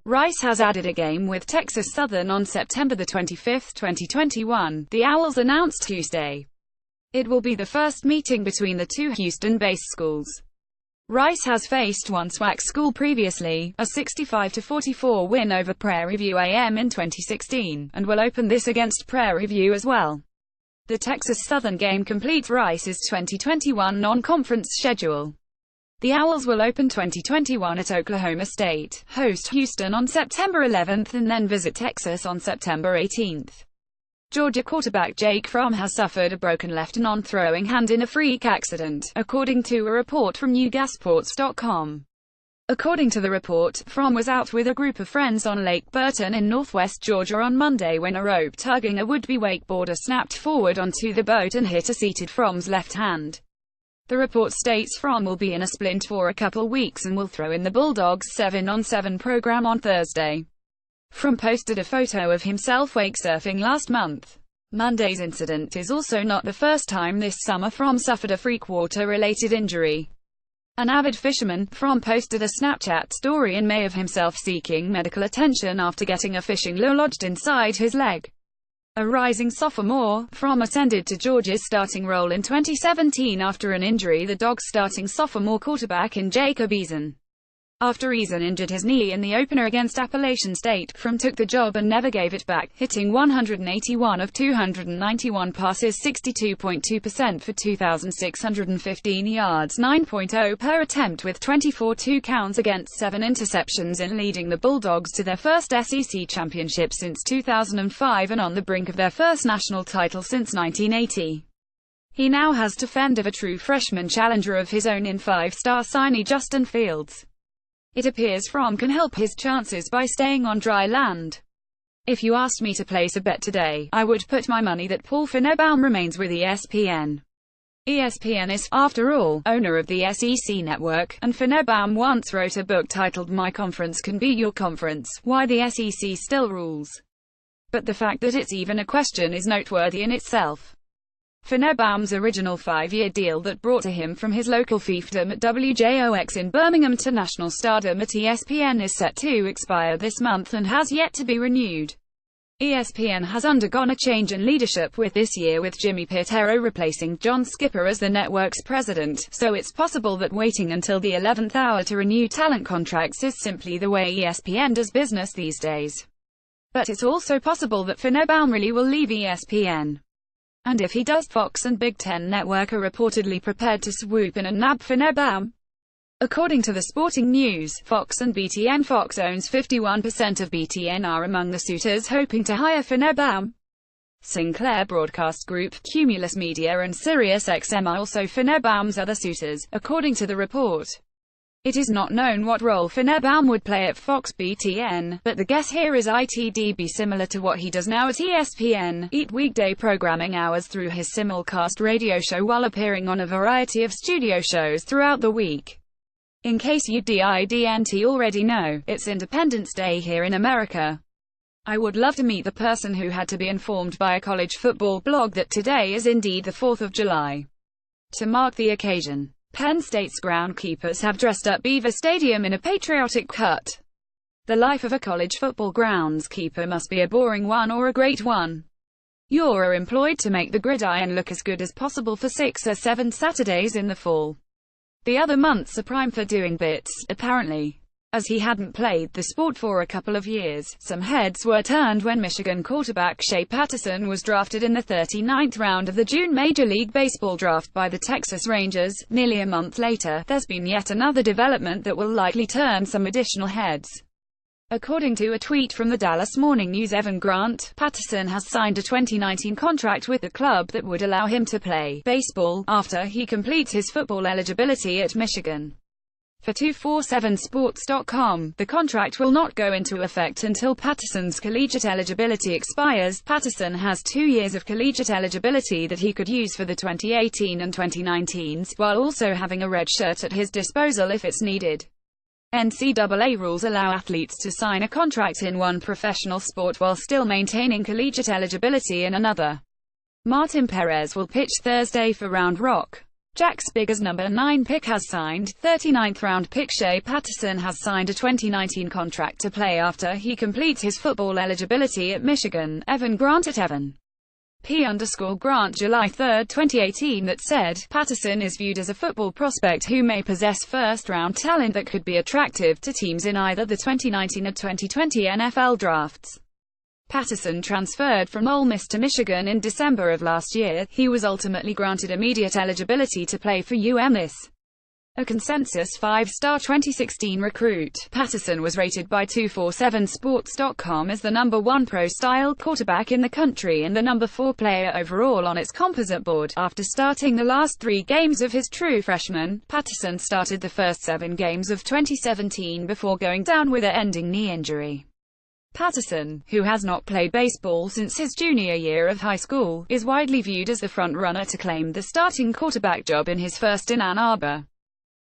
Rice has added a game with Texas Southern on September 25, 2021, the Owls announced Tuesday. It will be the first meeting between the two Houston-based schools. Rice has faced one SWAC school previously, a 65-44 win over Prairie View AM in 2016, and will open this against Prairie View as well. The Texas Southern game completes Rice's 2021 non-conference schedule. The Owls will open 2021 at Oklahoma State, host Houston on September 11 and then visit Texas on September 18. Georgia quarterback Jake Fromm has suffered a broken left non-throwing hand in a freak accident, according to a report from NewGassports.com. According to the report, Fromm was out with a group of friends on Lake Burton in northwest Georgia on Monday when a rope tugging a would-be wakeboarder snapped forward onto the boat and hit a seated Fromm's left hand. The report states Fromm will be in a splint for a couple weeks and will throw in the Bulldogs' 7-on-7 program on Thursday. Fromm posted a photo of himself wake surfing last month. Monday's incident is also not the first time this summer Fromm suffered a freak water-related injury. An avid fisherman, Fromm posted a Snapchat story in May of himself seeking medical attention after getting a fishing lure lodged inside his leg. A rising sophomore, Fromm ascended to Georgia's starting role in 2017 after an injury the Dogs' starting sophomore quarterback in Jacob Eason. After Eason injured his knee in the opener against Appalachian State, Fromm took the job and never gave it back, hitting 181 of 291 passes, 62.2% for 2,615 yards, 9.0 per attempt with 24 two-counts against 7 interceptions in leading the Bulldogs to their first SEC championship since 2005 and on the brink of their first national title since 1980. He now has to fend off a true freshman challenger of his own in five-star signee Justin Fields. It appears Fromm can help his chances by staying on dry land. If you asked me to place a bet today, I would put my money that Paul Finebaum remains with ESPN. ESPN is, after all, owner of the SEC network, and Finebaum once wrote a book titled My Conference Can Be Your Conference, Why the SEC Still Rules. But the fact that it's even a question is noteworthy in itself. Finebaum's original 5-year deal that brought to him from his local fiefdom at WJOX in Birmingham to national stardom at ESPN is set to expire this month and has yet to be renewed. ESPN has undergone a change in leadership with this year with Jimmy Pitero replacing John Skipper as the network's president, so it's possible that waiting until the 11th hour to renew talent contracts is simply the way ESPN does business these days. But it's also possible that Finebaum really will leave ESPN. And if he does, Fox and Big Ten Network are reportedly prepared to swoop in and nab Finebaum. According to the Sporting News, Fox and BTN. Fox owns 51% of BTN are among the suitors hoping to hire Finebaum. Sinclair Broadcast Group, Cumulus Media and SiriusXM are also Finebaum's other suitors, according to the report. It is not known what role Finebaum would play at Fox BTN, but the guess here is it'd be similar to what he does now at ESPN, eat weekday programming hours through his simulcast radio show while appearing on a variety of studio shows throughout the week. In case you didn't already know, it's Independence Day here in America. I would love to meet the person who had to be informed by a college football blog that today is indeed the 4th of July. To mark the occasion, Penn State's groundskeepers have dressed up Beaver Stadium in a patriotic cut. The life of a college football groundskeeper must be a boring one or a great one. You're employed to make the gridiron look as good as possible for 6 or 7 Saturdays in the fall. The other months are prime for doing bits, apparently. As he hadn't played the sport for a couple of years, some heads were turned when Michigan quarterback Shea Patterson was drafted in the 39th round of the June Major League Baseball draft by the Texas Rangers. Nearly a month later, there's been yet another development that will likely turn some additional heads. According to a tweet from the Dallas Morning News Evan Grant, Patterson has signed a 2019 contract with the club that would allow him to play baseball after he completes his football eligibility at Michigan. For 247sports.com, the contract will not go into effect until Patterson's collegiate eligibility expires. Patterson has 2 years of collegiate eligibility that he could use for the 2018 and 2019s, while also having a red shirt at his disposal if it's needed. NCAA rules allow athletes to sign a contract in one professional sport while still maintaining collegiate eligibility in another. Martin Perez will pitch Thursday for Round Rock. Jack's Biggers number 9 pick has signed. 39th round pick Shea Patterson has signed a 2019 contract to play after he completes his football eligibility at Michigan. Evan Grant at Evan P_Grant July 3, 2018 that said, Patterson is viewed as a football prospect who may possess first-round talent that could be attractive to teams in either the 2019 or 2020 NFL drafts. Patterson transferred from Ole Miss to Michigan in December of last year. He was ultimately granted immediate eligibility to play for UMass. A consensus 5-star 2016 recruit, Patterson was rated by 247sports.com as the number 1 pro-style quarterback in the country and the number 4 player overall on its composite board. After starting the last 3 games of his true freshman, Patterson started the first 7 games of 2017 before going down with an ending knee injury. Patterson, who has not played baseball since his junior year of high school, is widely viewed as the front-runner to claim the starting quarterback job in his first in Ann Arbor.